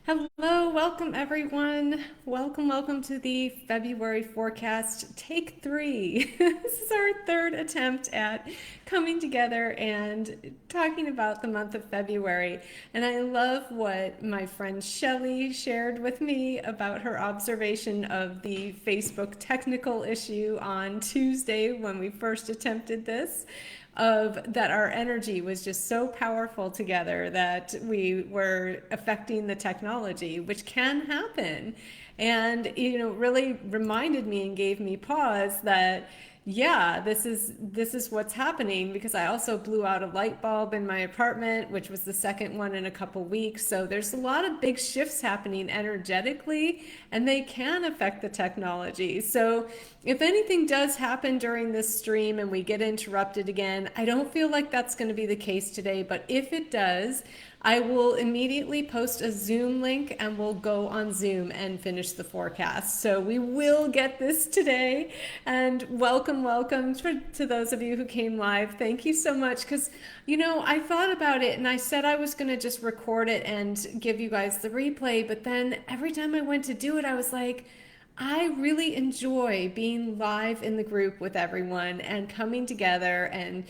Hello, welcome everyone. Welcome to the February forecast, take three. This is our third attempt at coming together and talking about the month of February. And I love what my friend Shelley shared with me about her observation of the Facebook technical issue on Tuesday when we first attempted this, of that our energy was just so powerful together that we were affecting the technology, which can happen. And really reminded me and gave me pause that yeah, this is what's happening, because I also blew out a light bulb in my apartment, which was the second one in a couple weeks. So there's a lot of big shifts happening energetically, and they can affect the technology. So if anything does happen during this stream and we get interrupted again, I don't feel like that's going to be the case today, but if it does, I will immediately post a Zoom link and we'll go on Zoom and finish the forecast. So we will get this today. And welcome to those of you who came live. Thank you so much. Because, I thought about it and I said I was going to just record it and give you guys the replay. But then every time I went to do it, I was like, I really enjoy being live in the group with everyone and coming together and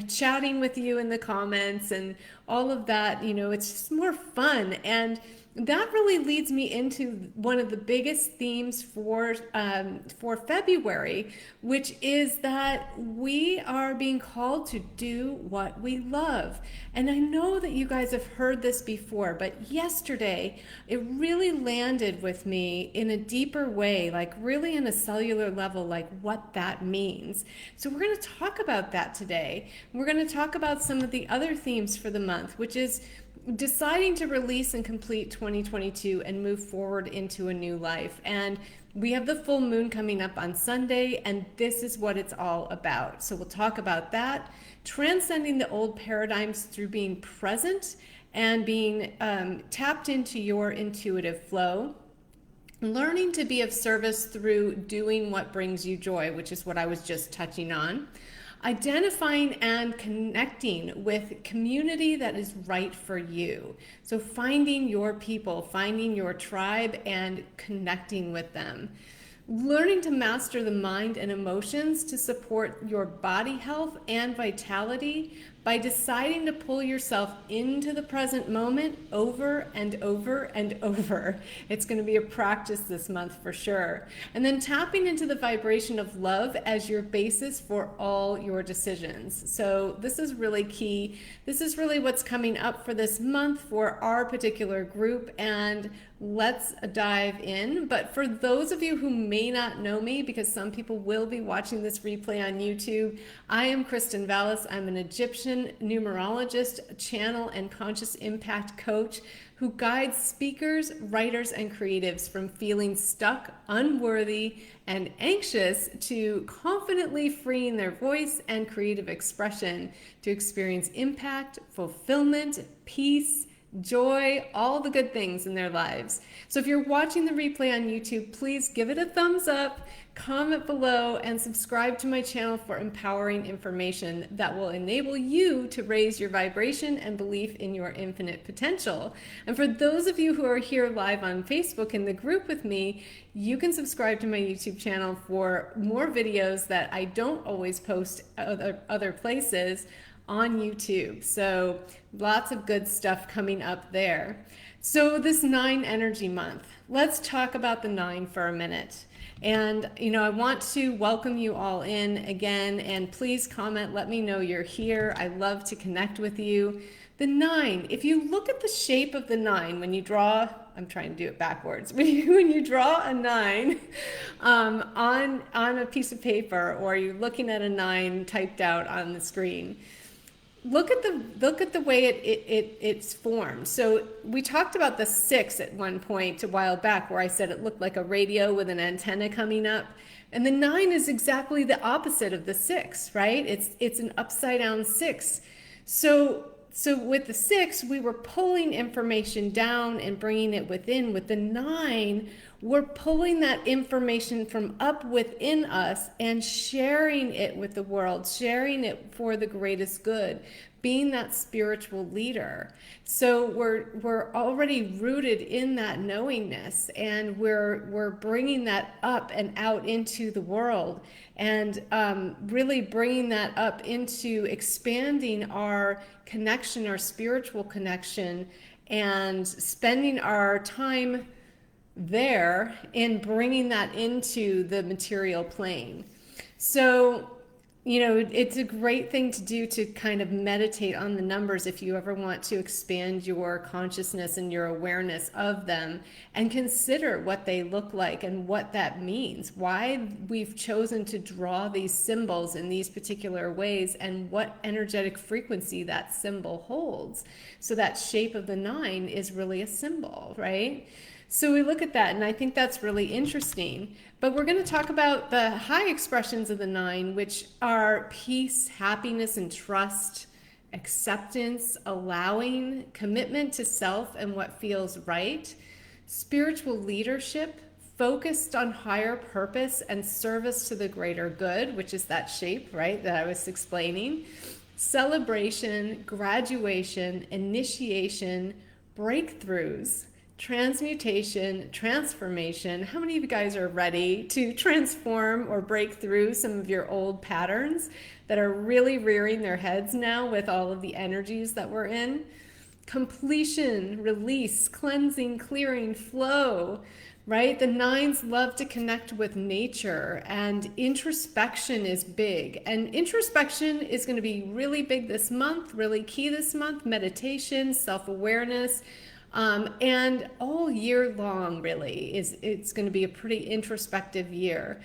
chatting with you in the comments and all of that. It's just more fun. And that really leads me into one of the biggest themes for February, which is that we are being called to do what we love. And I know that you guys have heard this before, but yesterday it really landed with me in a deeper way, like really in a cellular level, like what that means. So we're going to talk about that today. We're going to talk about some of the other themes for the month, which is deciding to release and complete 2022 and move forward into a new life. And we have the full moon coming up on Sunday, and this is what it's all about. So we'll talk about that, transcending the old paradigms through being present and being tapped into your intuitive flow, learning to be of service through doing what brings you joy, which is what I was just touching on, identifying and connecting with community that is right for you. So finding your people, finding your tribe and connecting with them. Learning to master the mind and emotions to support your body health and vitality by deciding to pull yourself into the present moment over and over and over. It's going to be a practice this month for sure. And then tapping into the vibration of love as your basis for all your decisions. So this is really key. This is really what's coming up for this month for our particular group, and let's dive in. But for those of you who may not know me, because some people will be watching this replay on YouTube, I am Kristen Vallis. I'm an Egyptian numerologist, channel, and conscious impact coach who guides speakers, writers, and creatives from feeling stuck, unworthy, and anxious to confidently freeing their voice and creative expression to experience impact, fulfillment, peace, joy, all the good things in their lives. So if you're watching the replay on YouTube, please give it a thumbs up, comment below, and subscribe to my channel for empowering information that will enable you to raise your vibration and belief in your infinite potential. And for those of you who are here live on Facebook in the group with me, you can subscribe to my YouTube channel for more videos that I don't always post other places on YouTube. So lots of good stuff coming up there. So this 9 energy month, let's talk about the 9 for a minute. And I want to welcome you all in again, and please comment, let me know you're here. I love to connect with you. The 9, if you look at the shape of the 9, when you draw, I'm trying to do it backwards. When you draw a 9 on a piece of paper, or you're looking at a 9 typed out on the screen, look at the way it's formed. So we talked about the 6 at one point a while back, where I said it looked like a radio with an antenna coming up, and the 9 is exactly the opposite of the 6, right? It's an upside down 6. So with the 6, we were pulling information down and bringing it within. With the 9, we're pulling that information from up within us and sharing it with the world, sharing it for the greatest good, being that spiritual leader. So we're already rooted in that knowingness, and we're bringing that up and out into the world, and really bringing that up into expanding our connection, our spiritual connection, and spending our time there in bringing that into the material plane. So, it's a great thing to do to kind of meditate on the numbers if you ever want to expand your consciousness and your awareness of them, and consider what they look like and what that means, why we've chosen to draw these symbols in these particular ways, and what energetic frequency that symbol holds. So that shape of the 9 is really a symbol, right? So we look at that, and I think that's really interesting. But we're going to talk about the high expressions of the 9, which are peace, happiness, and trust, acceptance, allowing, commitment to self and what feels right, spiritual leadership, focused on higher purpose and service to the greater good, which is that shape, right, that I was explaining, celebration, graduation, initiation, breakthroughs, transmutation, transformation. How many of you guys are ready to transform or break through some of your old patterns that are really rearing their heads now with all of the energies that we're in? Completion, release, cleansing, clearing, flow, right? The 9s love to connect with nature, and introspection is big. And introspection is going to be really big this month, really key this month. Meditation, self-awareness, and all year long, really, it's going to be a pretty introspective year.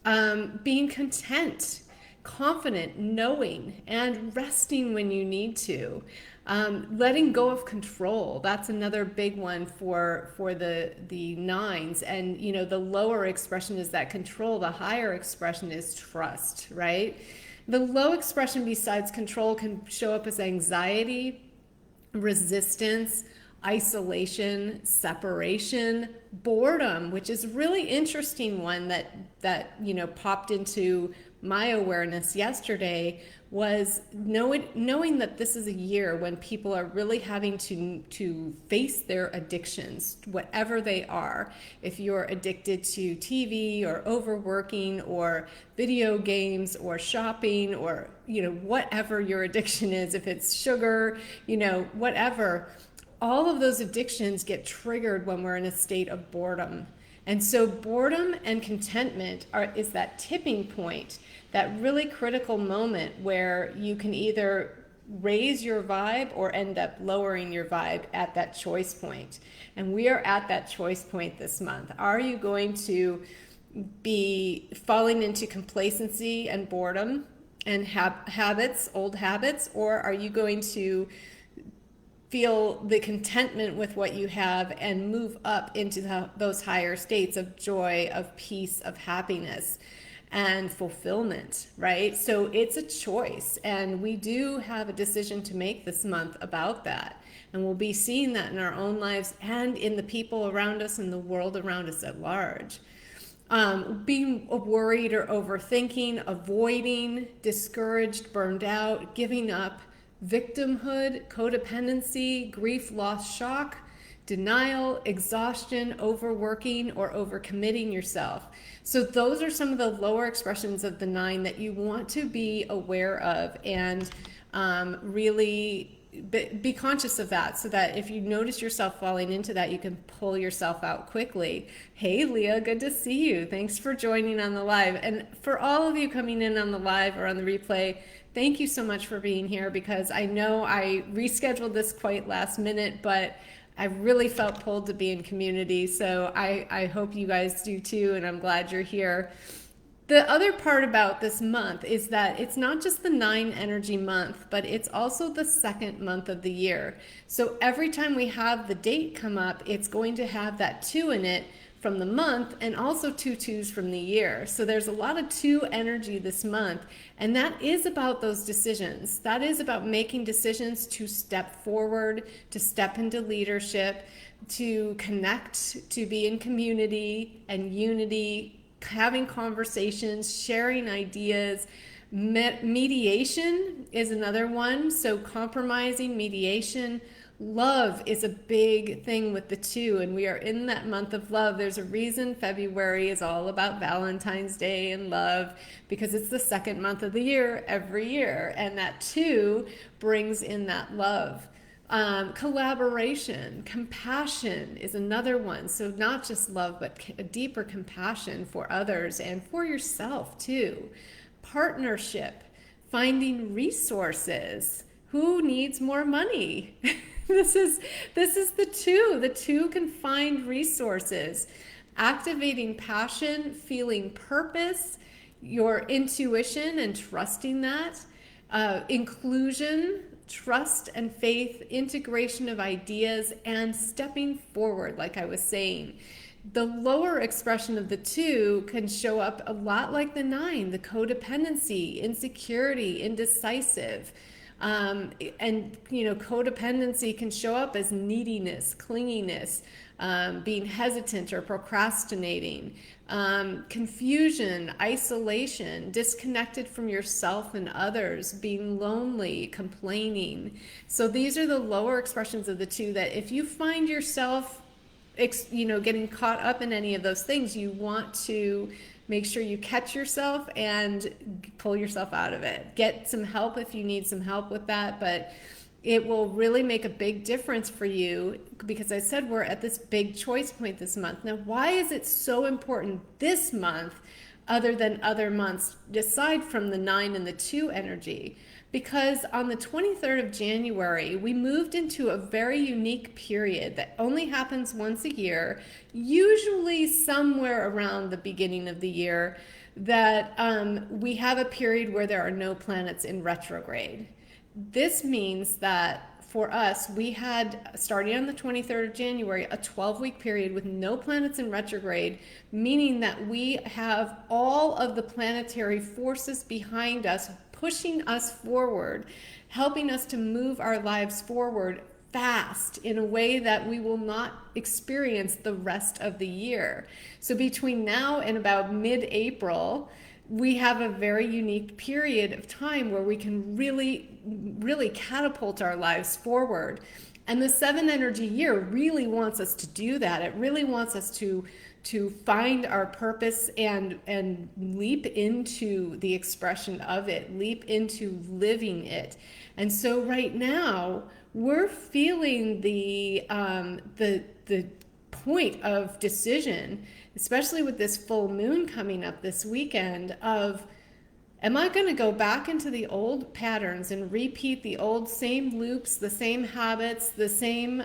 Being content, confident, knowing, and resting when you need to. Letting go of control, that's another big one for the 9s. And the lower expression is that control, the higher expression is trust, right? The low expression besides control can show up as anxiety, resistance, isolation, separation, boredom, which is really interesting one that popped into my awareness yesterday, was knowing that this is a year when people are really having to face their addictions, whatever they are. If you're addicted to TV or overworking or video games or shopping or whatever your addiction is, if it's sugar, whatever, all of those addictions get triggered when we're in a state of boredom. And so boredom and contentment is that tipping point, that really critical moment where you can either raise your vibe or end up lowering your vibe at that choice point. And we are at that choice point this month. Are you going to be falling into complacency and boredom and habits, old habits, or are you going to feel the contentment with what you have and move up into those higher states of joy, of peace, of happiness and fulfillment, right? So it's a choice, and we do have a decision to make this month about that. And we'll be seeing that in our own lives and in the people around us and the world around us at large. Being worried or overthinking, avoiding, discouraged, burned out, giving up, victimhood, codependency, grief, loss, shock, denial, exhaustion, overworking, or overcommitting yourself. So those are some of the lower expressions of the 9 that you want to be aware of, and really be conscious of that, so that if you notice yourself falling into that, you can pull yourself out quickly. Hey Leah, good to see you. Thanks for joining on the live. And for all of you coming in on the live or on the replay, thank you so much for being here, because I know I rescheduled this quite last minute, but I really felt pulled to be in community. So I hope you guys do too, and I'm glad you're here. The other part about this month is that it's not just the 9 energy month, but it's also the second month of the year. So every time we have the date come up, it's going to have that 2 in it from the month, and also 2 2s from the year. So there's a lot of 2 energy this month, and that is about those decisions. That is about making decisions to step forward, to step into leadership, to connect, to be in community and unity, having conversations, sharing ideas, Mediation is another one. So compromising, mediation. Love is a big thing with the two, and we are in that month of love. There's a reason February is all about Valentine's Day and love, because it's the second month of the year every year, and that two brings in that love. Collaboration, compassion is another one. So not just love, but a deeper compassion for others and for yourself too. Partnership, finding resources. Who needs more money? This is the two. The two can find resources. Activating passion, feeling purpose, your intuition and trusting that. Inclusion, trust and faith, integration of ideas, and stepping forward, like I was saying. The lower expression of the two can show up a lot like the nine, the codependency, insecurity, indecisive. And codependency can show up as neediness, clinginess, being hesitant or procrastinating, confusion, isolation, disconnected from yourself and others, being lonely, complaining. So these are the lower expressions of the two that if you find yourself getting caught up in any of those things, you want to make sure you catch yourself and pull yourself out of it. Get some help if you need some help with that, but it will really make a big difference for you, because I said we're at this big choice point this month. Now, why is it so important this month other than other months, aside from the 9 and the 2 energy? Because on the 23rd of January, we moved into a very unique period that only happens once a year, usually somewhere around the beginning of the year, that we have a period where there are no planets in retrograde. This means that for us, we had, starting on the 23rd of January, a 12-week period with no planets in retrograde, meaning that we have all of the planetary forces behind us, pushing us forward, helping us to move our lives forward fast in a way that we will not experience the rest of the year. So between now and about mid-April, we have a very unique period of time where we can really catapult our lives forward. And the 7 energy year really wants us to do that. It really wants us to find our purpose and leap into the expression of it, leap into living it. And so right now we're feeling the point of decision, especially with this full moon coming up this weekend, of am I going to go back into the old patterns and repeat the old same loops, the same habits, the same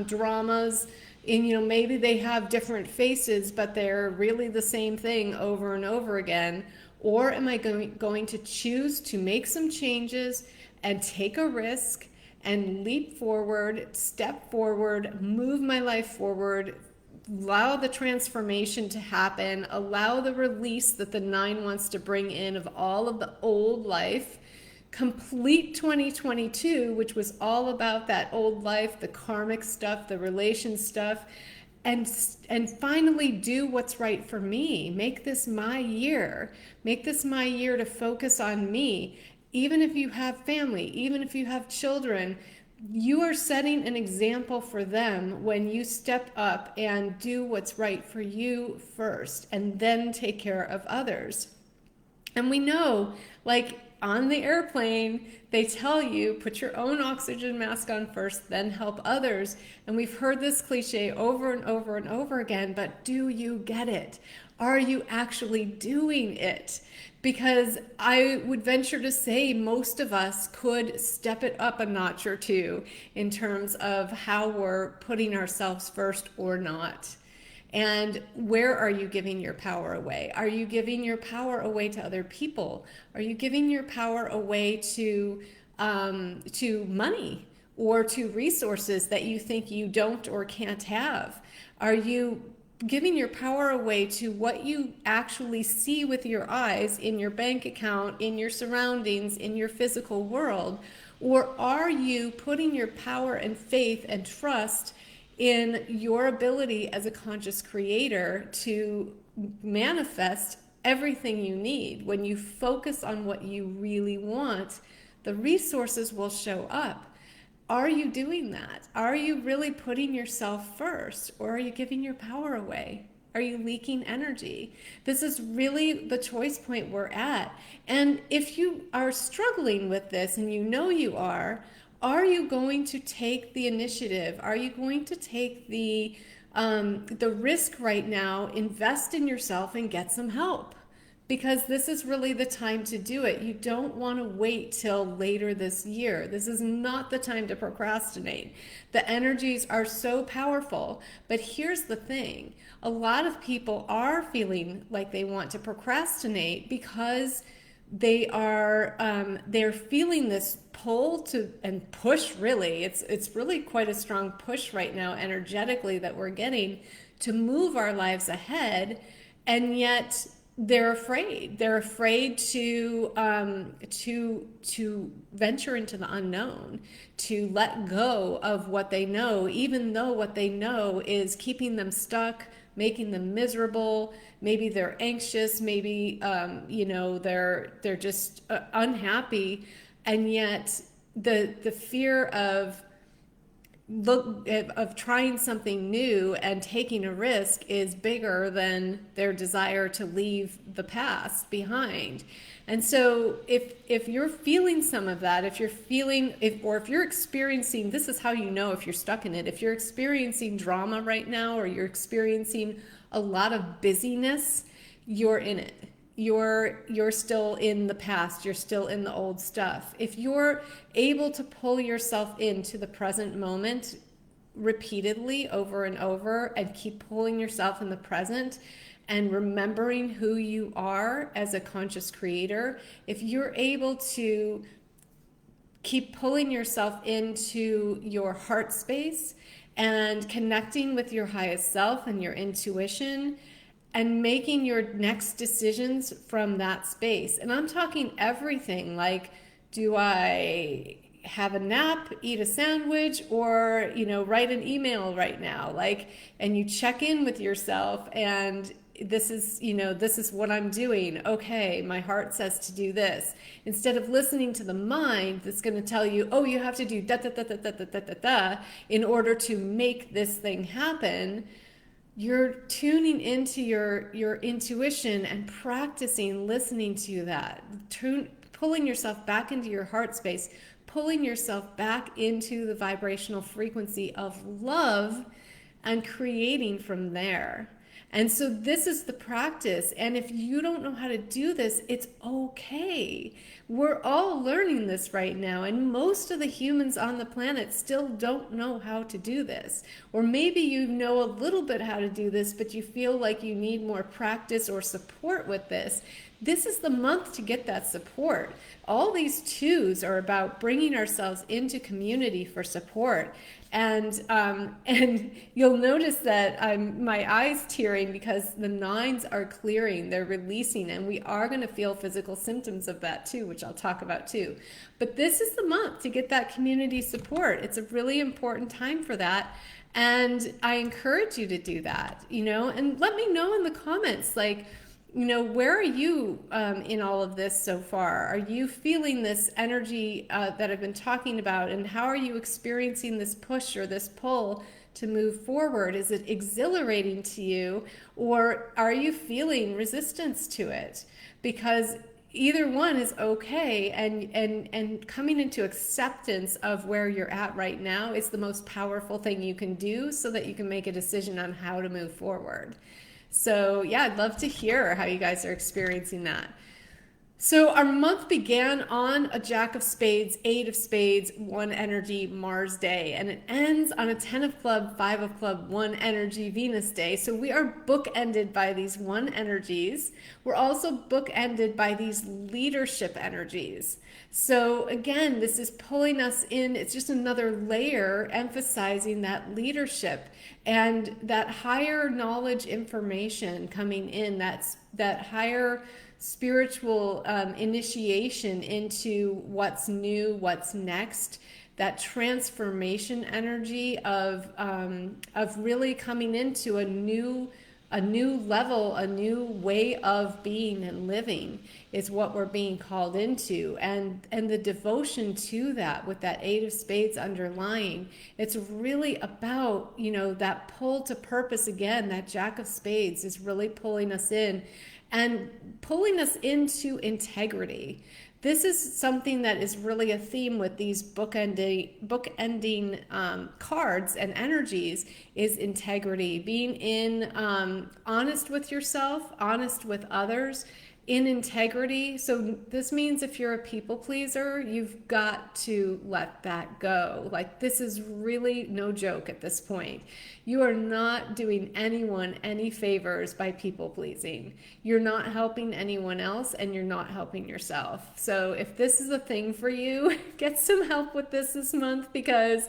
dramas? And maybe they have different faces, but they're really the same thing over and over again. Or am I going to choose to make some changes and take a risk and leap forward, step forward, move my life forward, allow the transformation to happen, allow the release that the 9 wants to bring in of all of the old life, complete 2022, which was all about that old life, the karmic stuff, the relation stuff, and finally do what's right for me. Make this my year. Make this my year to focus on me. Even if you have family, even if you have children, you are setting an example for them when you step up and do what's right for you first, and then take care of others. And we know, like on the airplane, they tell you, put your own oxygen mask on first, then help others. And we've heard this cliche over and over and over again, but do you get it? Are you actually doing it? Because I would venture to say most of us could step it up a notch or two in terms of how we're putting ourselves first or not. And where are you giving your power away? Are you giving your power away to other people? Are you giving your power away to money or to resources that you think you don't or can't have? Are you giving your power away to what you actually see with your eyes in your bank account, in your surroundings, in your physical world? Or are you putting your power and faith and trust in your ability as a conscious creator to manifest everything you need. When you focus on what you really want, the resources will show up. Are you doing that? Are you really putting yourself first, or are you giving your power away? Are you leaking energy? This is really the choice point we're at. And if you are struggling with this, and you know you are you going to take the initiative? Are you going to take the risk right now, invest in yourself and get some help? Because this is really the time to do it. You don't want to wait till later this year. This is not the time to procrastinate. The energies are so powerful. But here's the thing. A lot of people are feeling like they want to procrastinate because they're feeling this pull to and push. Really, it's really quite a strong push right now energetically that we're getting to move our lives ahead, and yet they're afraid. They're afraid to venture into the unknown, to let go of what they know, even though what they know is keeping them stuck, making them miserable. Maybe they're anxious. Maybe they're just unhappy, and yet the fear of trying something new and taking a risk is bigger than their desire to leave the past behind. And so if you're feeling some of that, if you're experiencing, this is how you know if you're stuck in it. If you're experiencing drama right now, or you're experiencing a lot of busyness, you're in it. You're still in the past. You're still in the old stuff. If you're able to pull yourself into the present moment repeatedly over and over, and keep pulling yourself in the present and remembering who you are as a conscious creator, if you're able to keep pulling yourself into your heart space and connecting with your highest self and your intuition, and making your next decisions from that space. And I'm talking everything like, do I have a nap, eat a sandwich, or, write an email right now? Like, and you check in with yourself, and this is what I'm doing. Okay, my heart says to do this. Instead of listening to the mind that's going to tell you, oh, you have to do da da da da da da da da da in order to make this thing happen, you're tuning into your intuition and practicing listening to that, pulling yourself back into your heart space, pulling yourself back into the vibrational frequency of love, and creating from there. And so this is the practice. And if you don't know how to do this, it's okay. We're all learning this right now. And most of the humans on the planet still don't know how to do this. Or maybe you know a little bit how to do this, but you feel like you need more practice or support with this. This is the month to get that support. All these twos are about bringing ourselves into community for support. And you'll notice that my eyes tearing because the nines are clearing, they're releasing, and we are going to feel physical symptoms of that too, which I'll talk about too. But this is the month to get that community support. It's a really important time for that. And I encourage you to do that, and let me know in the comments, like, where are you in all of this so far? Are you feeling this energy that I've been talking about? And how are you experiencing this push or this pull to move forward? Is it exhilarating to you, or are you feeling resistance to it? Because either one is okay, and coming into acceptance of where you're at right now is the most powerful thing you can do, so that you can make a decision on how to move forward. So yeah, I'd love to hear how you guys are experiencing that. So our month began on a Jack of Spades, Eight of Spades, One Energy, Mars Day, and it ends on a 10 of Club, 5 of Club, One Energy, Venus Day. So we are bookended by these one energies. We're also bookended by these leadership energies. So again, this is pulling us in. It's just another layer emphasizing that leadership and that higher knowledge information coming in, that higher spiritual initiation into what's new, what's next, that transformation energy of really coming into a new a new level, a new way of being and living is what we're being called into. And the devotion to that, with that Eight of Spades underlying, it's really about, that pull to purpose again. That Jack of Spades is really pulling us in and pulling us into integrity. This is something that is really a theme with these bookending cards and energies, is integrity, being honest with yourself, honest with others, in integrity. So this means if you're a people pleaser, you've got to let that go. Like, this is really no joke at this point. You are not doing anyone any favors by people pleasing. You're not helping anyone else, and you're not helping yourself. So if this is a thing for you, get some help with this month, because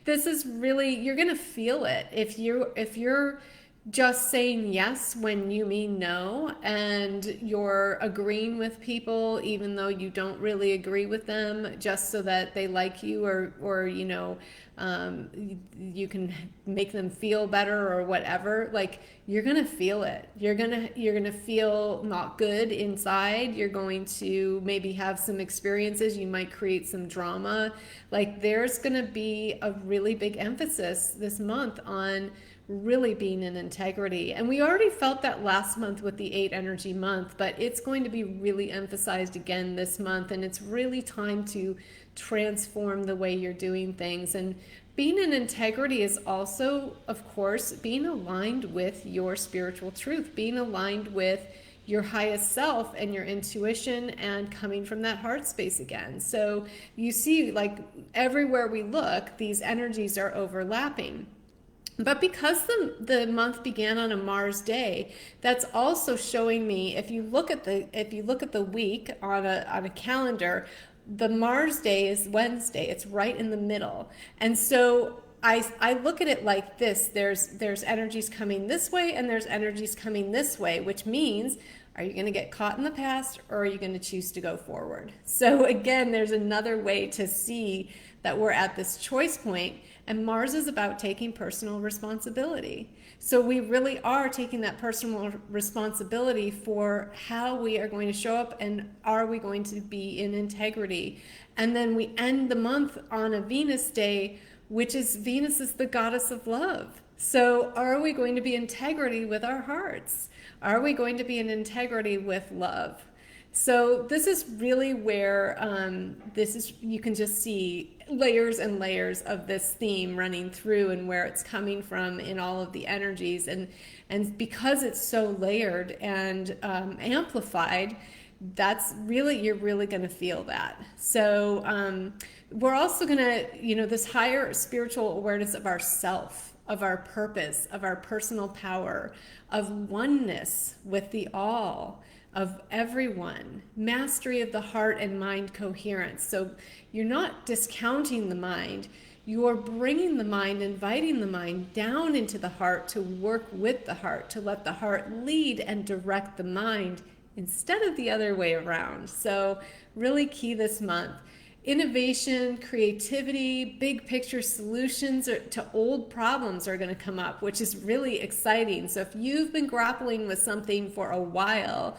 this is really, you're going to feel it. If you're just saying yes when you mean no, and you're agreeing with people even though you don't really agree with them, just so that they like you, or you can make them feel better or whatever. Like, you're gonna feel it. You're gonna feel not good inside. You're going to maybe have some experiences. You might create some drama. Like, there's gonna be a really big emphasis this month on really being in integrity. And we already felt that last month with the 8 energy month, but it's going to be really emphasized again this month. And it's really time to transform the way you're doing things. And being in integrity is also, of course, being aligned with your spiritual truth, being aligned with your highest self and your intuition, and coming from that heart space again. So you see, like, everywhere we look, these energies are overlapping. But because the month began on a Mars day, that's also showing me, if you look at the week on a calendar, the Mars day is Wednesday. It's right in the middle. And so I look at it like this. There's energies coming this way, and there's energies coming this way, which means, are you going to get caught in the past, or are you going to choose to go forward? So again, there's another way to see that we're at this choice point. And Mars is about taking personal responsibility. So we really are taking that personal responsibility for how we are going to show up, and are we going to be in integrity. And then we end the month on a Venus day, which is, Venus is the goddess of love. So are we going to be in integrity with our hearts? Are we going to be in integrity with love? So this is really where you can just see layers and layers of this theme running through, and where it's coming from in all of the energies. And because it's so layered and amplified, you're really going to feel that. So we're also going to, this higher spiritual awareness of ourself, of our purpose, of our personal power, of oneness with the all, of everyone, mastery of the heart and mind coherence. So you're not discounting the mind, you're bringing the mind, inviting the mind down into the heart to work with the heart, to let the heart lead and direct the mind instead of the other way around. So really key this month. Innovation, creativity, big picture solutions to old problems are going to come up, which is really exciting. So if you've been grappling with something for a while,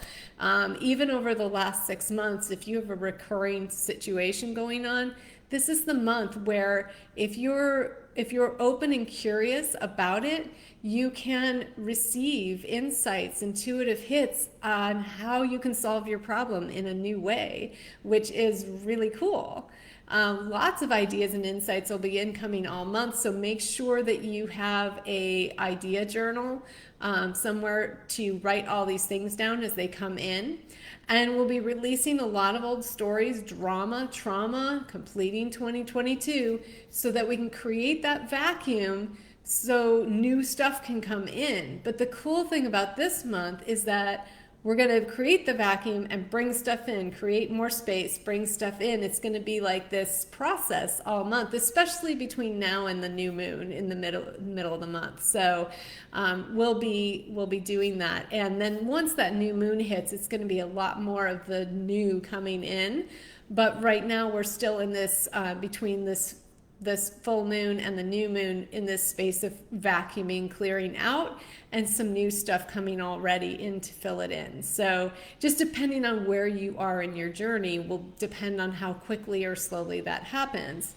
even over the last 6 months, if you have a recurring situation going on, this is the month where if you're open and curious about it, you can receive insights, intuitive hits on how you can solve your problem in a new way, which is really cool. Lots of ideas and insights will be incoming all month, so make sure that you have a idea journal somewhere to write all these things down as they come in. And we'll be releasing a lot of old stories, drama, trauma, completing 2022, so that we can create that vacuum so new stuff can come in. But the cool thing about this month is that we're going to create the vacuum and bring stuff in, create more space, bring stuff in. It's going to be like this process all month, especially between now and the new moon in the middle of the month. So we'll be doing that. And then once that new moon hits, it's going to be a lot more of the new coming in. But right now we're still in this between this this full moon and the new moon in this space of vacuuming, clearing out, and some new stuff coming already in to fill it in. So just depending on where you are in your journey will depend on how quickly or slowly that happens.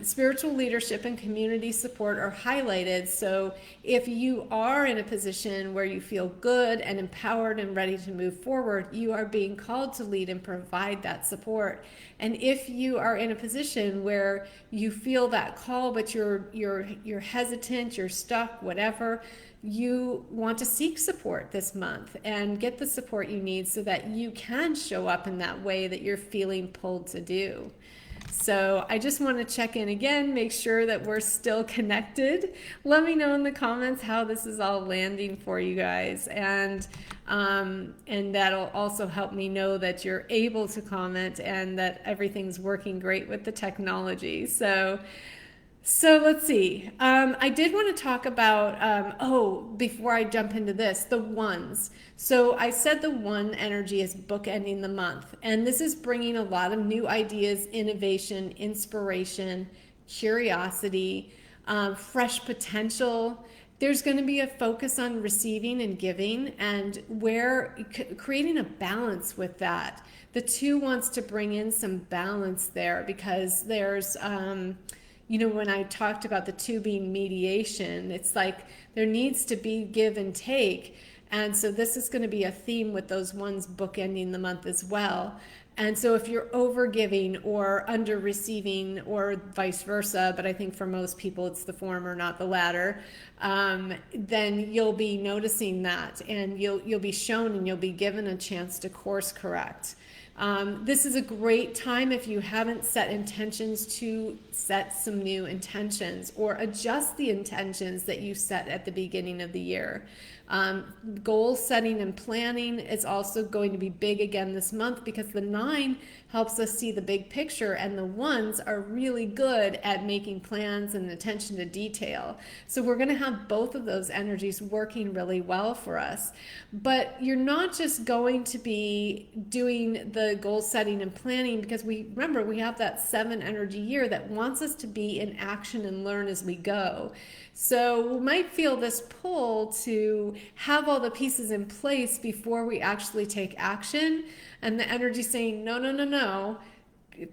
Spiritual leadership and community support are highlighted. So if you are in a position where you feel good and empowered and ready to move forward, you are being called to lead and provide that support. And if you are in a position where you feel that call, but you're hesitant, you're stuck, whatever, you want to seek support this month and get the support you need so that you can show up in that way that you're feeling pulled to do. So I just want to check in again, make sure that we're still connected. Let me know in the comments how this is all landing for you guys, and that'll also help me know that you're able to comment and that everything's working great with the technology. So let's see. I did want to talk about, before I jump into this, the ones. So I said the one energy is bookending the month. And this is bringing a lot of new ideas, innovation, inspiration, curiosity, fresh potential. There's going to be a focus on receiving and giving, and creating a balance with that. The two wants to bring in some balance there because there's... when I talked about the two being mediation, it's like there needs to be give and take. And so this is going to be a theme with those ones bookending the month as well. And so if you're over giving or under receiving or vice versa, but I think for most people it's the former, not the latter, then you'll be noticing that, and you'll be shown and you'll be given a chance to course correct. This is a great time if you haven't set intentions to set some new intentions or adjust the intentions that you set at the beginning of the year. Goal setting and planning is also going to be big again this month because the 9 helps us see the big picture, and the ones are really good at making plans and attention to detail. So we're going to have both of those energies working really well for us. But you're not just going to be doing the goal setting and planning, because remember we have that 7 energy year that wants us to be in action and learn as we go. So we might feel this pull to have all the pieces in place before we actually take action, and the energy saying, no, no, no, no,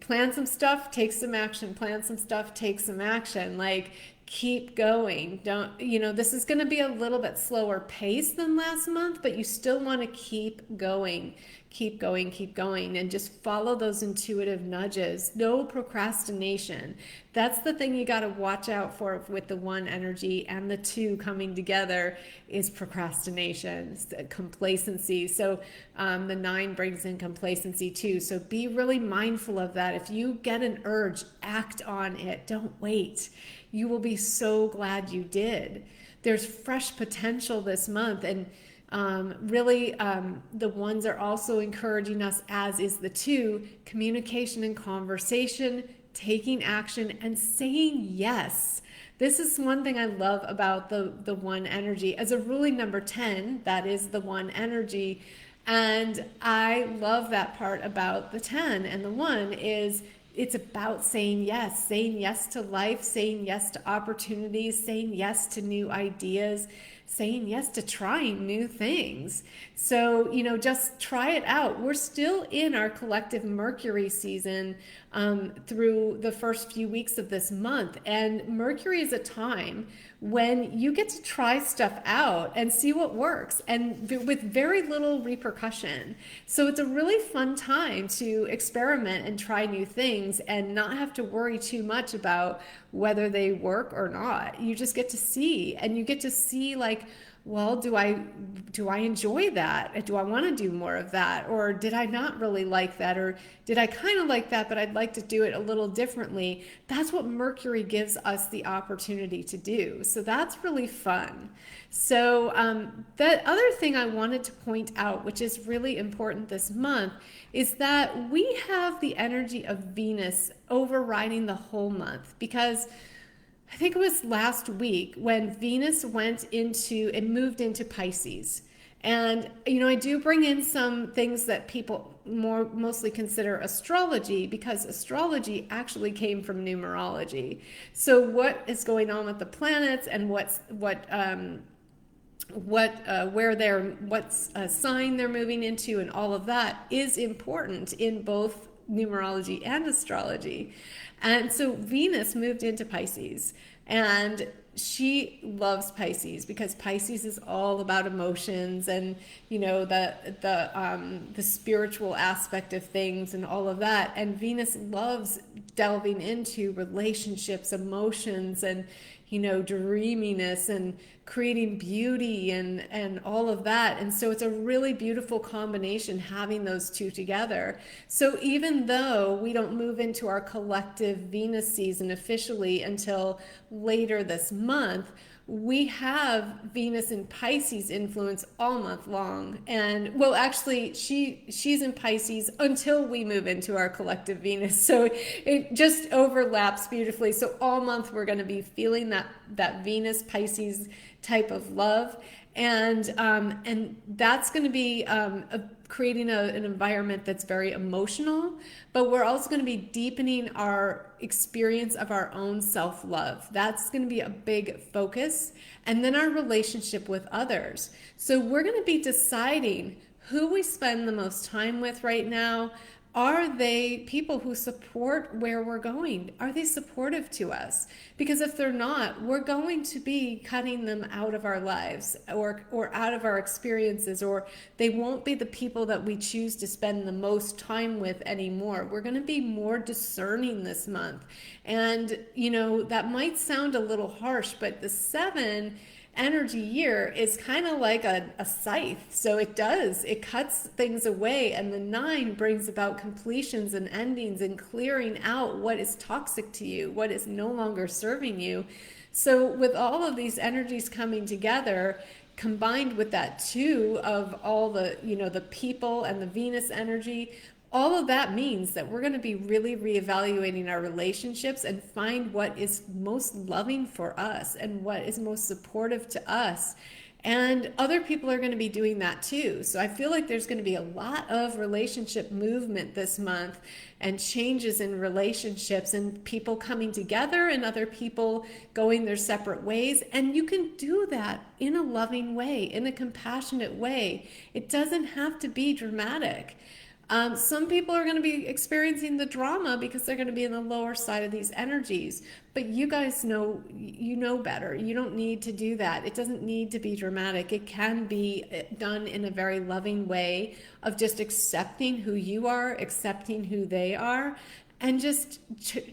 plan some stuff, take some action, plan some stuff, take some action. Like, keep going. This is going to be a little bit slower pace than last month, but you still want to keep going, keep going, keep going, and just follow those intuitive nudges. No procrastination. That's the thing you got to watch out for with the 1 energy and the 2 coming together is procrastination, complacency. So the 9 brings in complacency too. So be really mindful of that. If you get an urge, act on it. Don't wait. You will be so glad you did. There's fresh potential this month, and the ones are also encouraging us, as is the 2, communication and conversation, taking action, and saying yes. This is one thing I love about the 1 energy. As a ruling number 10, that is the 1 energy. And I love that part about the 10 and the 1 is it's about saying yes to life, saying yes to opportunities, saying yes to new ideas, saying yes to trying new things. So, just try it out. We're still in our collective Mercury season through the first few weeks of this month. And Mercury is a time when you get to try stuff out and see what works, and with very little repercussion. So it's a really fun time to experiment and try new things and not have to worry too much about whether they work or not. You just get to see, and you get to see like, well, do I enjoy that? Do I want to do more of that? Or did I not really like that? Or did I kind of like that, but I'd like to do it a little differently? That's what Mercury gives us the opportunity to do. So that's really fun. So the other thing I wanted to point out, which is really important this month, is that we have the energy of Venus overriding the whole month, because I think it was last week when Venus moved into Pisces. And, I do bring in some things that people mostly consider astrology, because astrology actually came from numerology. So what is going on with the planets, and what sign they're moving into, and all of that is important in both numerology and astrology. And so Venus moved into Pisces, and she loves Pisces because Pisces is all about emotions, and the spiritual aspect of things and all of that. And Venus loves delving into relationships, emotions, and dreaminess, and creating beauty, and all of that. And so it's a really beautiful combination having those two together. So even though we don't move into our collective Venus season officially until later this month, we have Venus in Pisces influence all month long. And well, actually, she's in Pisces until we move into our collective Venus. So it just overlaps beautifully. So all month we're going to be feeling that Venus Pisces type of love. And that's going to be creating an environment that's very emotional, but we're also going to be deepening our experience of our own self-love. That's going to be a big focus. And then our relationship with others. So we're going to be deciding who we spend the most time with right now. Are they people who support where we're going? Are they supportive to us? Because if they're not, we're going to be cutting them out of our lives, or out of our experiences, or they won't be the people that we choose to spend the most time with anymore. We're going to be more discerning this month. And, that might sound a little harsh, but the 7 energy year is kind of like a scythe. So it cuts things away, and the 9 brings about completions and endings, and clearing out what is toxic to you, what is no longer serving you. So with all of these energies coming together, combined with that too of all the the people and the Venus energy, all of that means that we're going to be really reevaluating our relationships and find what is most loving for us and what is most supportive to us. And other people are going to be doing that too. So I feel like there's going to be a lot of relationship movement this month, and changes in relationships, and people coming together and other people going their separate ways. And you can do that in a loving way, in a compassionate way. It doesn't have to be dramatic. Some people are going to be experiencing the drama because they're going to be in the lower side of these energies. But you guys know better. You don't need to do that. It doesn't need to be dramatic. It can be done in a very loving way of just accepting who you are, accepting who they are, and just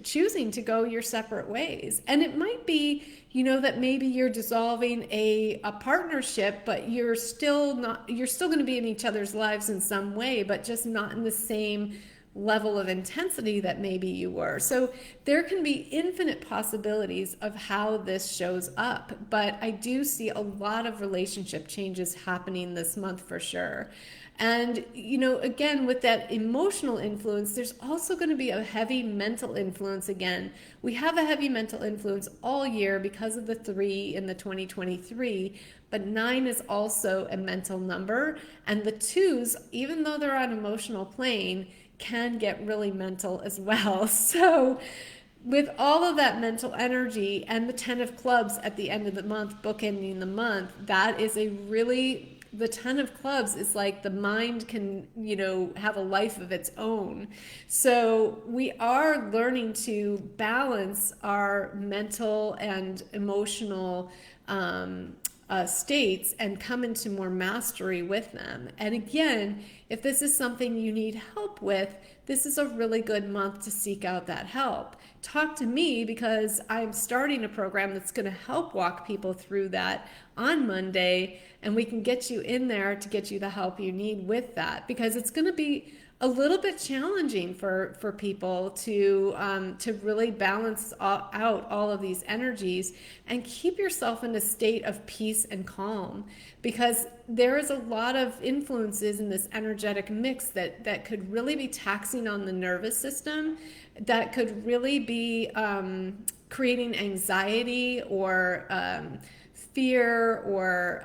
choosing to go your separate ways. And it might be, that maybe you're dissolving a partnership, but you're still going to be in each other's lives in some way, but just not in the same level of intensity that maybe you were. So there can be infinite possibilities of how this shows up, but I do see a lot of relationship changes happening this month for sure. And, again, with that emotional influence, there's also going to be a heavy mental influence again. We have a heavy mental influence all year because of the 3 in the 2023, but 9 is also a mental number. And the 2s, even though they're on emotional plane, can get really mental as well. So with all of that mental energy and the 10 of clubs at the end of the month, bookending the month, that is the 10 of clubs is like the mind can, have a life of its own. So we are learning to balance our mental and emotional states and come into more mastery with them. And again, if this is something you need help with, this is a really good month to seek out that help. Talk to me, because I'm starting a program that's going to help walk people through that on Monday, and we can get you in there to get you the help you need with that, because it's going to be a little bit challenging for people to really balance out all of these energies and keep yourself in a state of peace and calm, because there is a lot of influences in this energetic mix that could really be taxing on the nervous system, that could really be creating anxiety or fear or,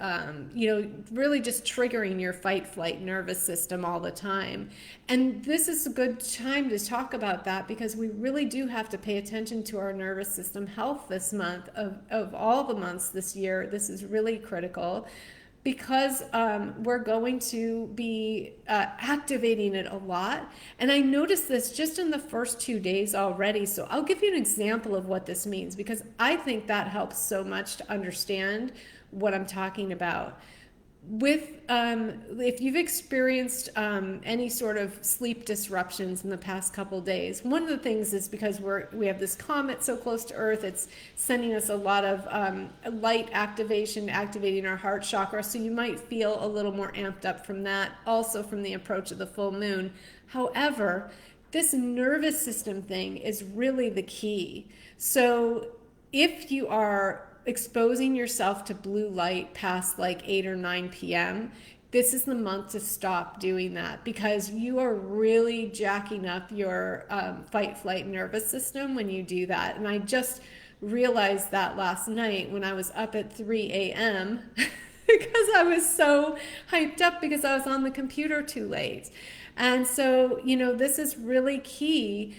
really just triggering your fight flight nervous system all the time. And this is a good time to talk about that because we really do have to pay attention to our nervous system health this month. Of all the months this year, this is really critical because we're going to be activating it a lot. And I noticed this just in the first 2 days already. So I'll give you an example of what this means because I think that helps so much to understand what I'm talking about. If you've experienced any sort of sleep disruptions in the past couple days, one of the things is because we have this comet so close to Earth, it's sending us a lot of light activation, activating our heart chakra. So you might feel a little more amped up from that, also from the approach of the full moon. However, this nervous system thing is really the key. So if you are exposing yourself to blue light past like 8 or 9 p.m., this is the month to stop doing that because you are really jacking up your fight flight nervous system when you do that. And I just realized that last night when I was up at 3 a.m. because I was so hyped up because I was on the computer too late. And so, this is really key.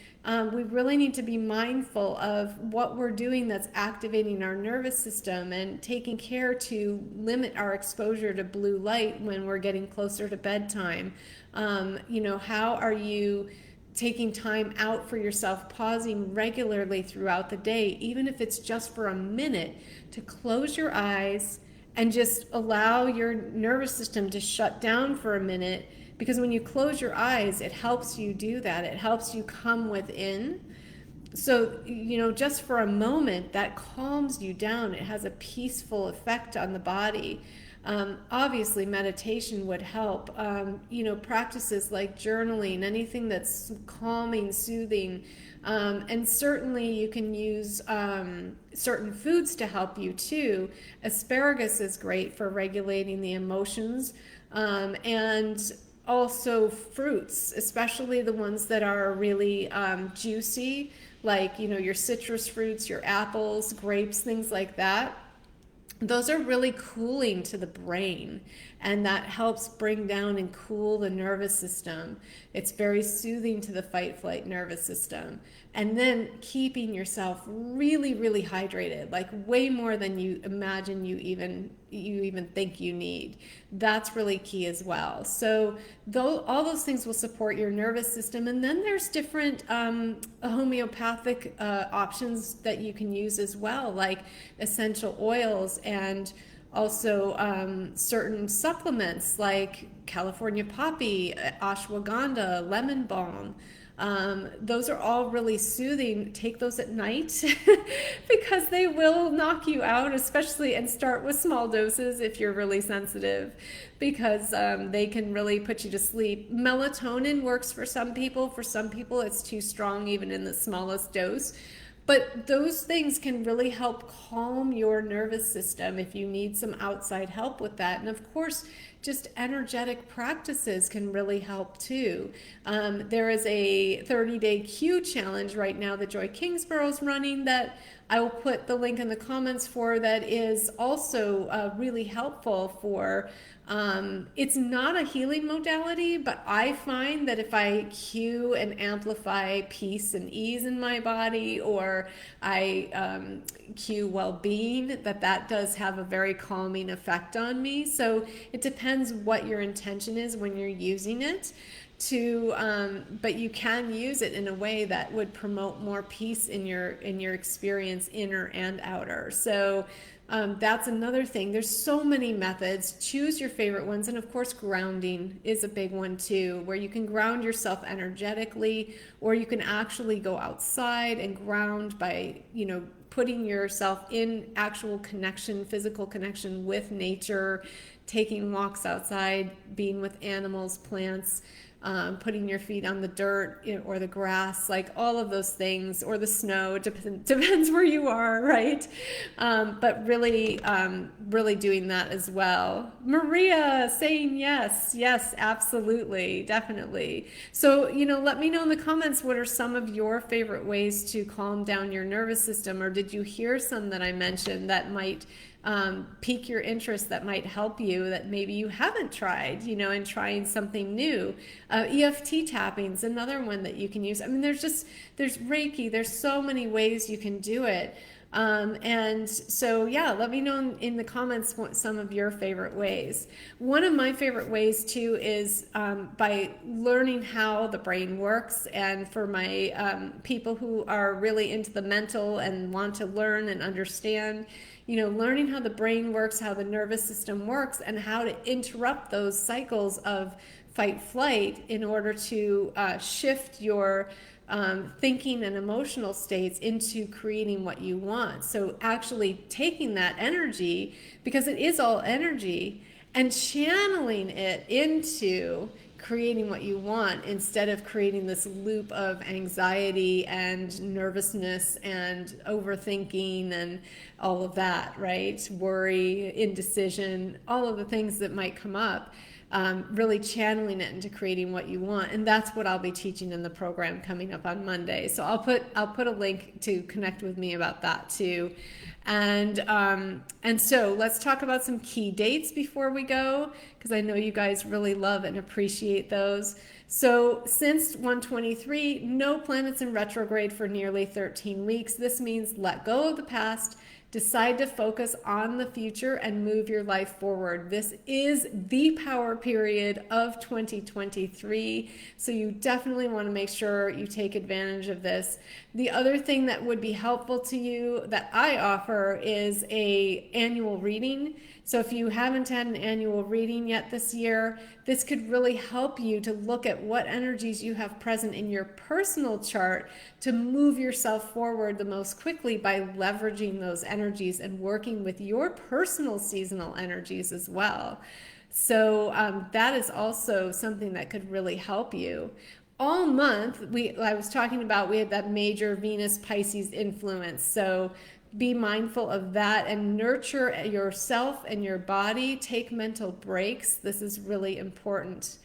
We really need to be mindful of what we're doing that's activating our nervous system and taking care to limit our exposure to blue light when we're getting closer to bedtime. How are you taking time out for yourself, pausing regularly throughout the day, even if it's just for a minute, to close your eyes and just allow your nervous system to shut down for a minute? Because when you close your eyes, it helps you do that. It helps you come within. So, just for a moment, that calms you down. It has a peaceful effect on the body. Obviously, meditation would help. Practices like journaling, anything that's calming, soothing. And certainly you can use certain foods to help you too. Asparagus is great for regulating the emotions. And also fruits, especially the ones that are really juicy, like your citrus fruits, your apples, grapes, things like that. Those are really cooling to the brain, and that helps bring down and cool the nervous system. It's very soothing to the fight flight nervous system. And then keeping yourself really, really hydrated, like way more than you imagine you even think you need. That's really key as well. So all those things will support your nervous system. And then there's different homeopathic options that you can use as well, like essential oils and also certain supplements like California poppy, ashwagandha, lemon balm. Those are all really soothing. Take those at night because they will knock you out, especially, and start with small doses if you're really sensitive, because they can really put you to sleep. Melatonin works for some people. For some people, it's too strong even in the smallest dose. But those things can really help calm your nervous system if you need some outside help with that. And of course, just energetic practices can really help too. There is a 30-day Q challenge right now that Joy Kingsborough is running that I will put the link in the comments for, that is also really helpful for, it's not a healing modality, but I find that if I cue and amplify peace and ease in my body, or I cue well-being, that does have a very calming effect on me. So it depends what your intention is when you're using it. But you can use it in a way that would promote more peace in your experience, inner and outer. So that's another thing. There's so many methods. Choose your favorite ones. And of course, grounding is a big one too, where you can ground yourself energetically, or you can actually go outside and ground by, putting yourself in actual connection, physical connection with nature, taking walks outside, being with animals, plants, putting your feet on the dirt or the grass, like all of those things, or the snow, depends where you are, right? But really, really doing that as well. Maria saying yes, absolutely, definitely. So, let me know in the comments, what are some of your favorite ways to calm down your nervous system, or did you hear some that I mentioned that might pique your interest that might help you that maybe you haven't tried, and trying something new. EFT tapping is another one that you can use. I mean, there's Reiki, there's so many ways you can do it. And so, yeah, let me know in the comments what some of your favorite ways. One of my favorite ways too is by learning how the brain works. And for my people who are really into the mental and want to learn and understand, learning how the brain works, how the nervous system works, and how to interrupt those cycles of fight flight in order to shift your thinking and emotional states into creating what you want. So actually taking that energy, because it is all energy, and channeling it into creating what you want instead of creating this loop of anxiety and nervousness and overthinking and all of that, right? Worry, indecision, all of the things that might come up. Really channeling it into creating what you want, and that's what I'll be teaching in the program coming up on Monday. So I'll put a link to connect with me about that too. And so let's talk about some key dates before we go, because I know you guys really love and appreciate those. So since 123, no planets in retrograde for nearly 13 weeks. This means let go of the past, decide to focus on the future, and move your life forward. This is the power period of 2023, so you definitely want to make sure you take advantage of this. The other thing that would be helpful to you that I offer is an annual reading. So if you haven't had an annual reading yet this year, this could really help you to look at what energies you have present in your personal chart to move yourself forward the most quickly by leveraging those energies and working with your personal seasonal energies as well. So that is also something that could really help you. All month, I was talking about, we had that major Venus Pisces influence. So be mindful of that and nurture yourself and your body. Take mental breaks. This is really important.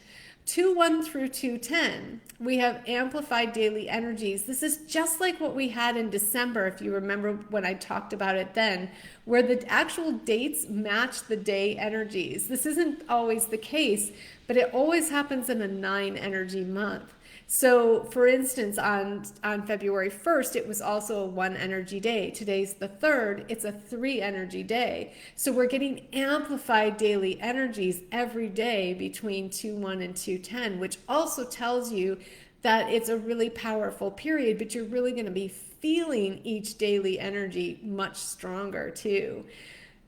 2-1 through 2-10, we have amplified daily energies. This is just like what we had in December, if you remember when I talked about it then, where the actual dates match the day energies. This isn't always the case, but it always happens in a 9 energy month. So for instance, on February 1st, it was also a 1 energy day. Today's the 3rd, it's a 3 energy day. So we're getting amplified daily energies every day between 2-1 and 2-10, which also tells you that it's a really powerful period, but you're really going to be feeling each daily energy much stronger too.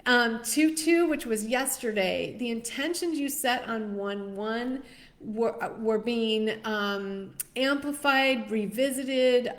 2-2, which was yesterday, the intentions you set on 1-1 were being amplified, revisited.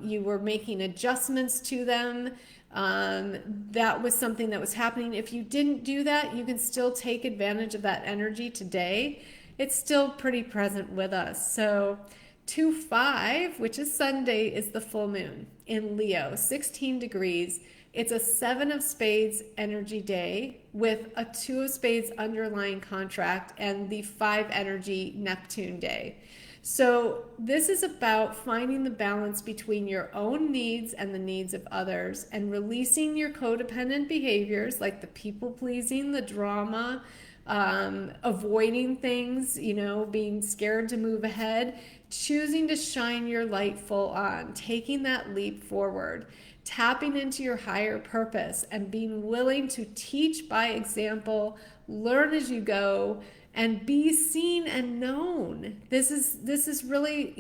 You were making adjustments to them. That was something that was happening. If you didn't do that, you can still take advantage of that energy today. It's still pretty present with us. So 2-5, which is Sunday, is the full moon in Leo, 16 degrees. It's a 7 of spades energy day with a 2 of spades underlying contract and the 5 energy Neptune day. So this is about finding the balance between your own needs and the needs of others, and releasing your codependent behaviors like the people pleasing, the drama, avoiding things, being scared to move ahead, choosing to shine your light full on, taking that leap forward, tapping into your higher purpose, and being willing to teach by example, learn as you go, and be seen and known. This is really,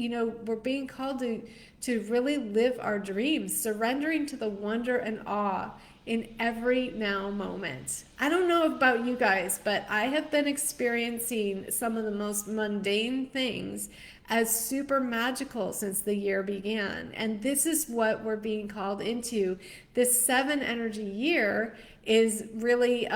we're being called to really live our dreams, surrendering to the wonder and awe in every now moment. I don't know about you guys, but I have been experiencing some of the most mundane things as super magical since the year began. And this is what we're being called into. This 7 energy year is really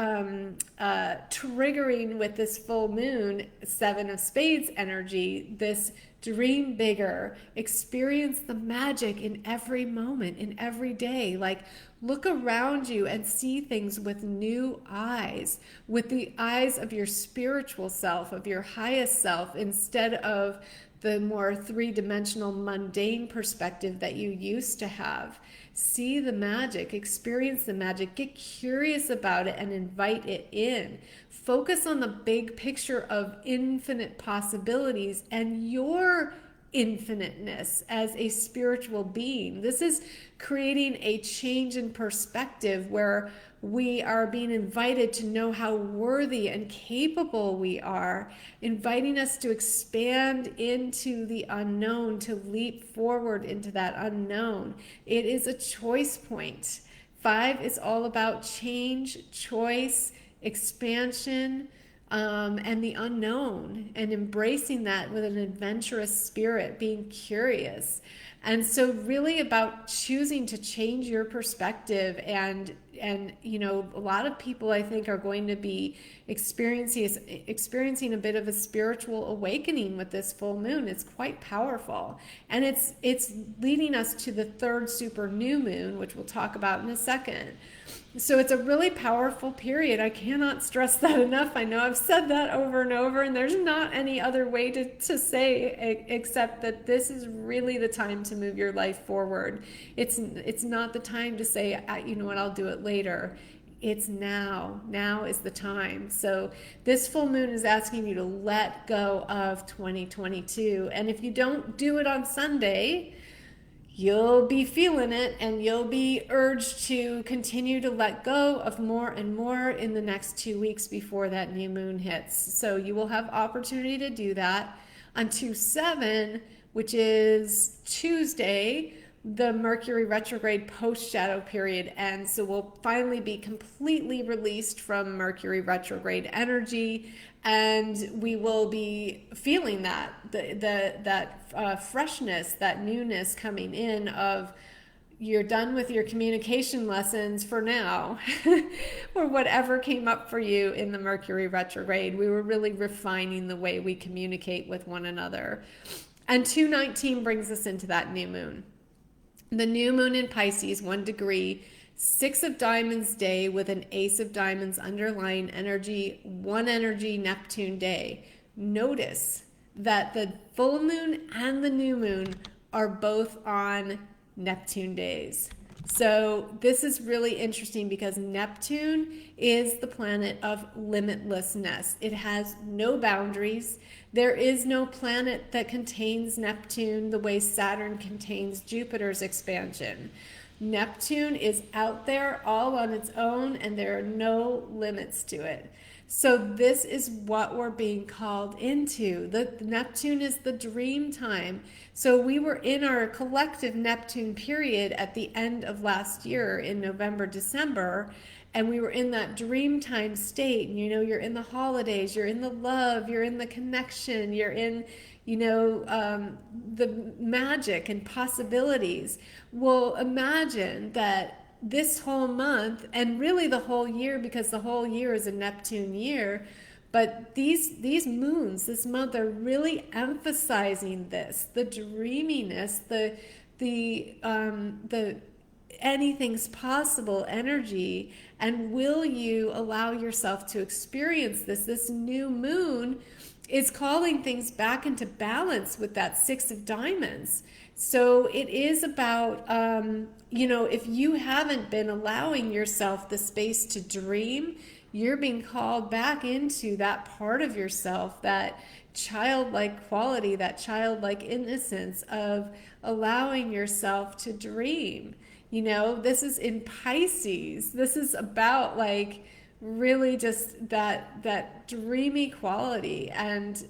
triggering with this full moon, 7 of spades energy, this dream bigger, experience the magic in every moment, in every day. Like, look around you and see things with new eyes, with the eyes of your spiritual self, of your highest self, instead of the more three-dimensional mundane perspective that you used to have. See the magic, experience the magic, get curious about it and invite it in. Focus on the big picture of infinite possibilities and your infiniteness as a spiritual being. This is creating a change in perspective where we are being invited to know how worthy and capable we are, inviting us to expand into the unknown, to leap forward into that unknown. It is a choice point. 5 is all about change, choice, expansion, and the unknown, and embracing that with an adventurous spirit, being curious. And so really about choosing to change your perspective, and a lot of people I think are going to be experiencing a bit of a spiritual awakening with this full moon. It's quite powerful, and it's leading us to the third super new moon, which we'll talk about in a second. So it's a really powerful period. I cannot stress that enough. I know I've said that over and over, and there's not any other way to say except that this is really the time to move your life forward. It's not the time to say, you know what, I'll do it later. It's now. Now is the time. So this full moon is asking you to let go of 2022. And if you don't do it on Sunday, you'll be feeling it, and you'll be urged to continue to let go of more and more in the next 2 weeks before that new moon hits. So you will have opportunity to do that. On 2/7, which is Tuesday, the Mercury retrograde post-shadow period ends. So we'll finally be completely released from Mercury retrograde energy, and we will be feeling that freshness, that newness coming in of you're done with your communication lessons for now, or whatever came up for you in the Mercury retrograde. We were really refining the way we communicate with one another. And 2/19 brings us into that new moon. The new moon in Pisces, 1 degree, 6 of diamonds day with an ace of diamonds underlying energy, 1 energy Neptune day. Notice that the full moon and the new moon are both on Neptune days. So this is really interesting because Neptune is the planet of limitlessness. It has no boundaries. There is no planet that contains Neptune the way Saturn contains Jupiter's expansion. Neptune is out there all on its own, and there are no limits to it. So this is what we're being called into. The Neptune is the dream time. So we were in our collective Neptune period at the end of last year in November, December, and we were in that dream time state. And, you're in the holidays, you're in the love, you're in the connection, you're in, the magic and possibilities. Well, imagine that this whole month, and really the whole year, because the whole year is a Neptune year, but these moons this month are really emphasizing this, the dreaminess, the anything's possible energy. And will you allow yourself to experience this new moon is calling things back into balance with that 6 of diamonds. So it is about, if you haven't been allowing yourself the space to dream, you're being called back into that part of yourself, that childlike quality, that childlike innocence of allowing yourself to dream. This is in Pisces. This is about really just that dreamy quality, and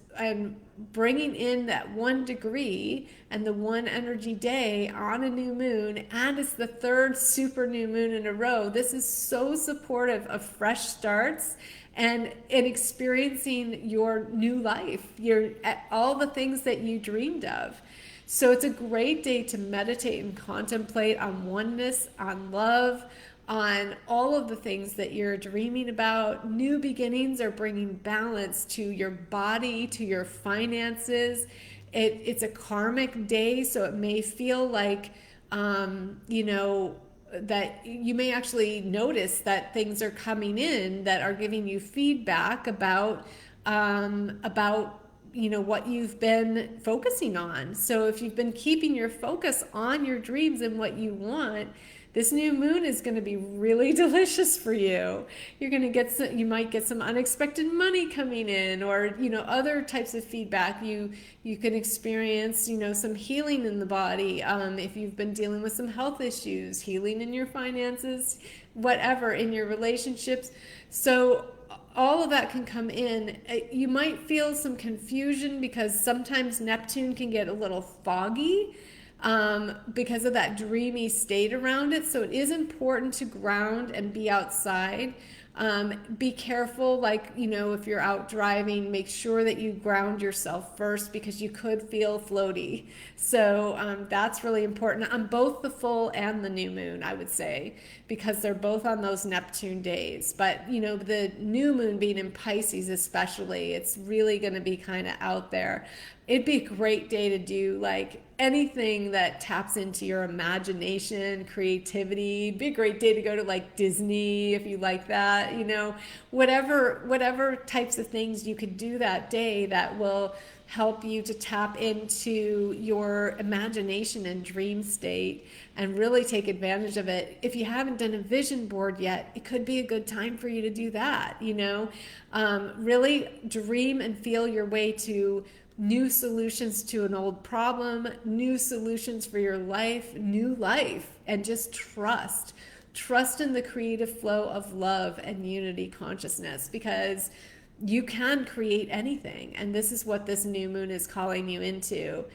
bringing in that 1 degree and the 1 energy day on a new moon, and it's the 3rd super new moon in a row. This is so supportive of fresh starts and experiencing your new life, all the things that you dreamed of. So it's a great day to meditate and contemplate on oneness, on love, on all of the things that you're dreaming about. New beginnings are bringing balance to your body, to your finances. It's a karmic day, so it may feel like, that you may actually notice that things are coming in that are giving you feedback about what you've been focusing on. So if you've been keeping your focus on your dreams and what you want, this new moon is going to be really delicious for you. You're going to get some, you might get some unexpected money coming in, or other types of feedback. You can experience some healing in the body, if you've been dealing with some health issues, healing in your finances, whatever, in your relationships. So all of that can come in. You might feel some confusion because sometimes Neptune can get a little foggy, because of that dreamy state around it. So it is important to ground and be outside. Be careful, like, if you're out driving, make sure that you ground yourself first, because you could feel floaty. So that's really important on both the full and the new moon, I would say, because they're both on those Neptune days. But, the new moon being in Pisces especially, it's really going to be kind of out there. It'd be a great day to do like anything that taps into your imagination, creativity. It'd be a great day to go to like Disney if you like that, whatever types of things you could do that day that will help you to tap into your imagination and dream state and really take advantage of it. If you haven't done a vision board yet, it could be a good time for you to do that. Really dream and feel your way to new solutions to an old problem, new solutions for your life, new life, and just trust in the creative flow of love and unity consciousness, because you can create anything. And this is what this new moon is calling you into.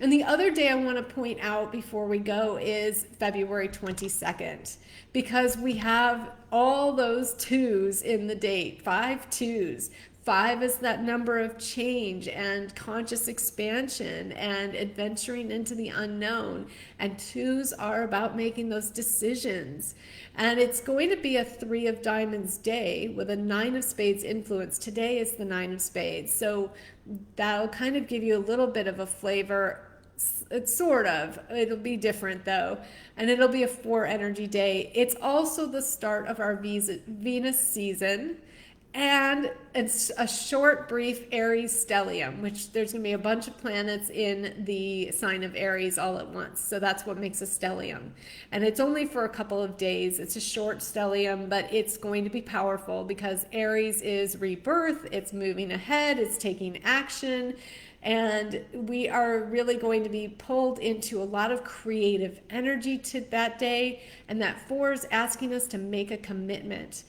And the other day I want to point out before we go is February 22nd, because we have all those twos in the date, 5 twos. 5 is that number of change and conscious expansion and adventuring into the unknown. And 2s are about making those decisions. And it's going to be a 3 of diamonds day with a 9 of spades influence. Today is the 9 of spades. So that'll kind of give you a little bit of a flavor. It's it'll be different though. And it'll be a 4 energy day. It's also the start of our Venus season. And it's a short, brief Aries stellium, which there's going to be a bunch of planets in the sign of Aries all at once. So that's what makes a stellium. And it's only for a couple of days. It's a short stellium, but it's going to be powerful because Aries is rebirth. It's moving ahead. It's taking action. And we are really going to be pulled into a lot of creative energy to that day. And that 4 is asking us to make a commitment.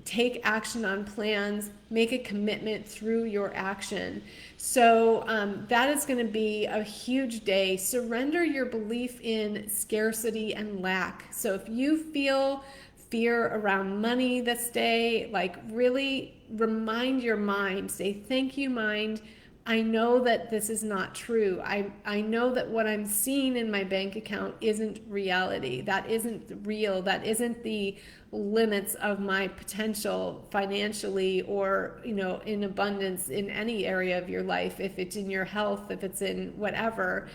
Take action on plans, make a commitment through your action. So that is going to be a huge day. Surrender your belief in scarcity and lack. So if you feel fear around money this day, like really remind your mind, say, thank you, mind. I know that this is not true. I know that what I'm seeing in my bank account isn't reality. That isn't real. That isn't the limits of my potential financially or, in abundance in any area of your life. If it's in your health, if it's in whatever.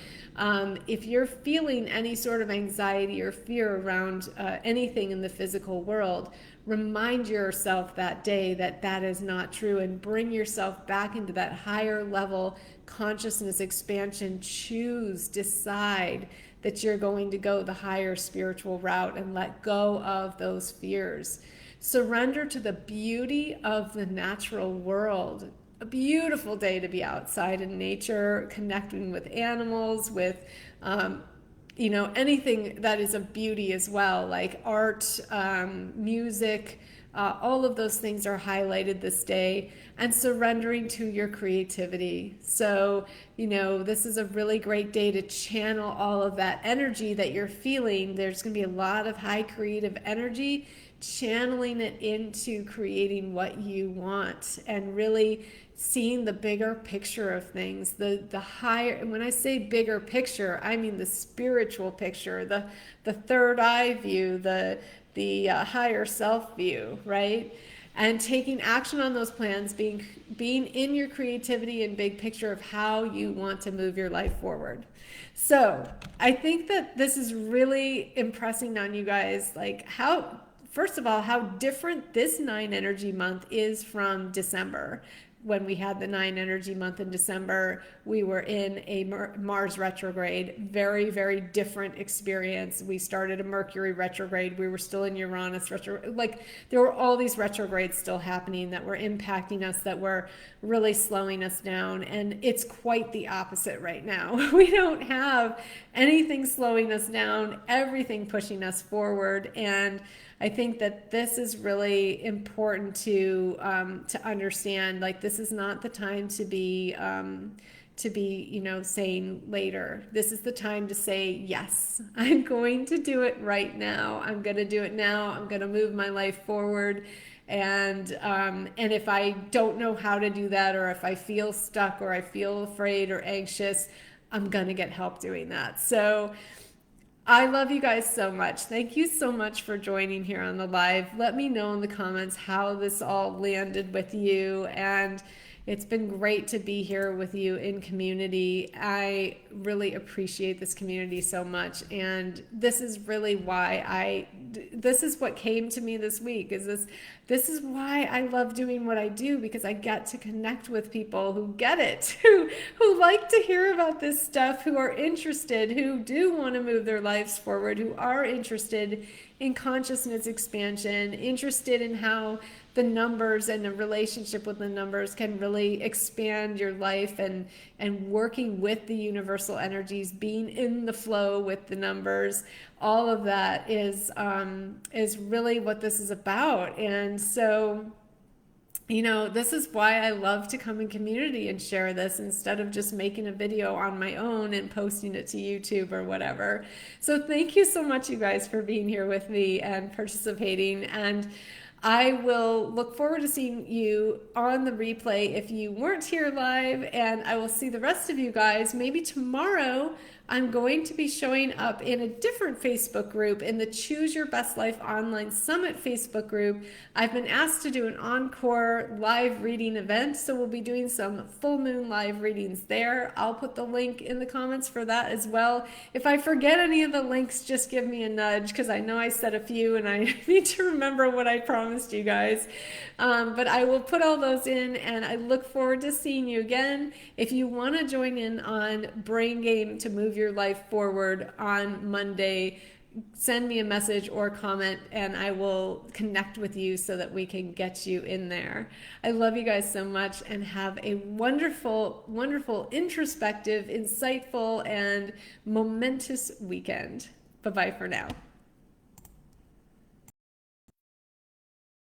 If you're feeling any sort of anxiety or fear around anything in the physical world, remind yourself that day that that is not true, and bring yourself back into that higher level consciousness expansion. Choose, decide that you're going to go the higher spiritual route and let go of those fears. Surrender to the beauty of the natural world. A beautiful day to be outside in nature, connecting with animals, with anything that is of beauty as well, like art, music, all of those things are highlighted this day, and surrendering to your creativity. So, this is a really great day to channel all of that energy that you're feeling. There's going to be a lot of high creative energy, channeling it into creating what you want and really seeing the bigger picture of things, the higher. And when I say bigger picture, I mean the spiritual picture, the third eye view, the higher self view, right? And taking action on those plans, being in your creativity and big picture of how you want to move your life forward. So I think that this is really impressing on you guys, like first of all, how different this 9 energy month is from December. when we had the 9 energy month in December, we were in a Mars retrograde, very, very different experience. We started a Mercury retrograde. We were still in Uranus retrograde. Like there were all these retrogrades still happening that were impacting us, that were really slowing us down. And it's quite the opposite right now. We don't have anything slowing us down, everything pushing us forward. And I think that this is really important to understand. Like this is not the time to be saying later. This is the time to say yes. I'm going to do it right now. I'm going to do it now. I'm going to move my life forward. And if I don't know how to do that, or if I feel stuck, or I feel afraid or anxious, I'm going to get help doing that. So I love you guys so much. Thank you so much for joining here on the live. Let me know in the comments how this all landed with you. And it's been great to be here with you in community. I really appreciate this community so much. And this is really why this is what came to me this week, this is why I love doing what I do, because I get to connect with people who get it, who like to hear about this stuff, who are interested, who do want to move their lives forward, who are interested in consciousness expansion, interested in how the numbers and the relationship with the numbers can really expand your life, and working with the universal energies, being in the flow with the numbers. All of that is really what this is about. And so, this is why I love to come in community and share this, instead of just making a video on my own and posting it to YouTube or whatever. So thank you so much, you guys, for being here with me and participating. And I will look forward to seeing you on the replay if you weren't here live, and I will see the rest of you guys maybe tomorrow. I'm going to be showing up in a different Facebook group, in the Choose Your Best Life Online Summit Facebook group. I've been asked to do an encore live reading event, so we'll be doing some full moon live readings there. I'll put the link in the comments for that as well. If I forget any of the links, just give me a nudge, because I know I said a few and I need to remember what I promised you guys. But I will put all those in, and I look forward to seeing you again. If you want to join in on Brain Game to move your life forward on Monday, send me a message or comment, and I will connect with you so that we can get you in there. I love you guys so much, and have a wonderful, wonderful, introspective, insightful, and momentous weekend. Bye-bye for now.